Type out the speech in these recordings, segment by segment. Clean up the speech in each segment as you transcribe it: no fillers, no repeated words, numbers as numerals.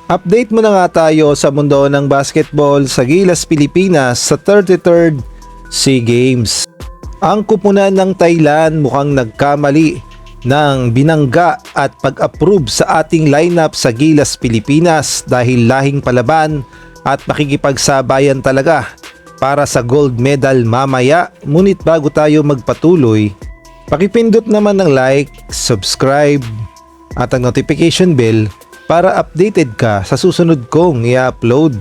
Update muna nga tayo sa mundo ng basketball sa Gilas, Pilipinas sa 33rd SEA Games. Ang kupunan ng Thailand mukhang nagkamali ng binangga at pag-approve sa ating lineup sa Gilas, Pilipinas dahil lahing palaban at makikipagsabayan talaga para sa gold medal mamaya. Ngunit bago tayo magpatuloy, pakipindot naman ng like, subscribe at ang notification bell para updated ka sa susunod kong i-upload.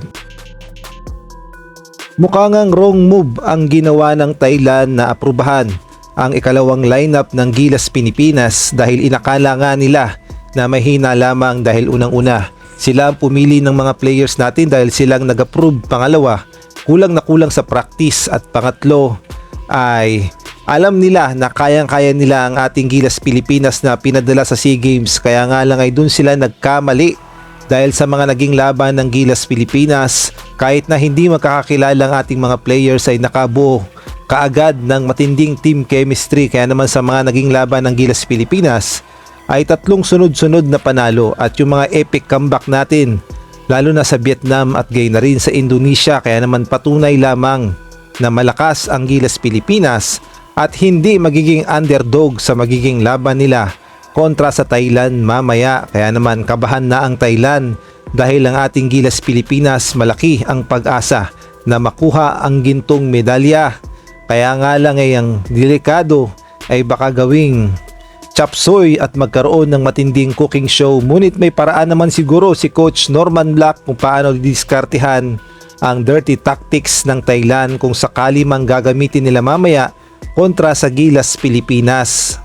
Mukha ngang wrong move ang ginawa ng Thailand na aprubahan ang ikalawang lineup ng Gilas, Pilipinas dahil inakala nga nila na mahina lamang dahil unang-una sila ang pumili ng mga players natin dahil silang nag-approve. Pangalawa, kulang na kulang sa practice, at pangatlo ay alam nila na kayang-kaya nila ang ating Gilas, Pilipinas na pinadala sa SEA Games, kaya nga lang ay dun sila nagkamali dahil sa mga naging laban ng Gilas, Pilipinas. Kahit na hindi magkakakilala ang ating mga players ay nakabuo kaagad ng matinding team chemistry, kaya naman sa mga naging laban ng Gilas, Pilipinas ay 3 sunod-sunod na panalo at yung mga epic comeback natin lalo na sa Vietnam at gayon na rin sa Indonesia, kaya naman patunay lamang na malakas ang Gilas, Pilipinas at hindi magiging underdog sa magiging laban nila kontra sa Thailand mamaya. Kaya naman kabahan na ang Thailand dahil ang ating Gilas, Pilipinas malaki ang pag-asa na makuha ang gintong medalya. Kaya nga lang ay ang delikado ay baka gawing chapsoy at magkaroon ng matinding cooking show. Ngunit may paraan naman siguro si Coach Norman Black kung paano didiskartehan ang dirty tactics ng Thailand kung sakali mang gagamitin nila mamaya kontra sa Gilas, Pilipinas.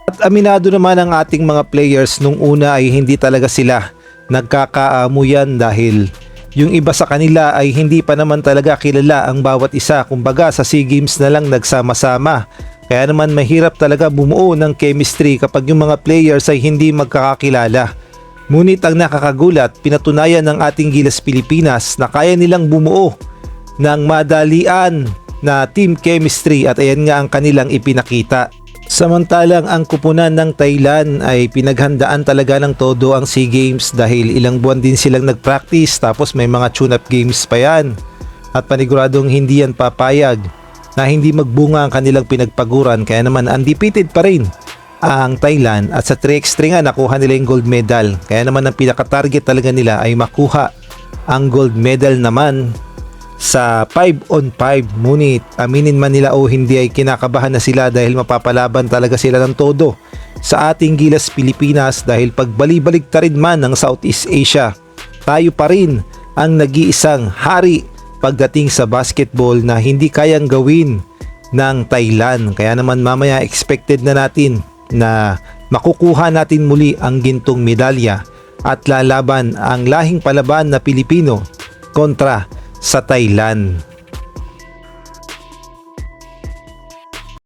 At aminado naman ang ating mga players nung una ay hindi talaga sila nagkakaamuyan dahil yung iba sa kanila ay hindi pa naman talaga kilala ang bawat isa. Kumbaga sa SEA Games na lang nagsama-sama. Kaya naman mahirap talaga bumuo ng chemistry kapag yung mga players ay hindi magkakakilala. Ngunit ang nakakagulat, pinatunayan ng ating Gilas, Pilipinas na kaya nilang bumuo ng madalian na team chemistry at ayan nga ang kanilang ipinakita. Samantalang ang kupunan ng Thailand ay pinaghandaan talaga ng todo ang SEA Games dahil ilang buwan din silang nagpractice, tapos may mga tune-up games pa yan at paniguradong hindi yan papayag na hindi magbunga ang kanilang pinagpaguran. Kaya naman undefeated pa rin ang Thailand at sa 3x3 nga nakuha nila yung gold medal. Kaya naman ang pinaka-target talaga nila ay makuha ang gold medal naman sa 5-on-5. Ngunit aminin man nila o hindi ay kinakabahan na sila dahil mapapalaban talaga sila ng todo sa ating Gilas, Pilipinas dahil pagbali-baligtarin man ng Southeast Asia, tayo pa rin ang nag-iisang hari pagdating sa basketball na hindi kayang gawin ng Thailand. Kaya naman mamaya expected na natin na makukuha natin muli ang gintong medalya at lalaban ang lahing palaban na Pilipino kontra sa Thailand.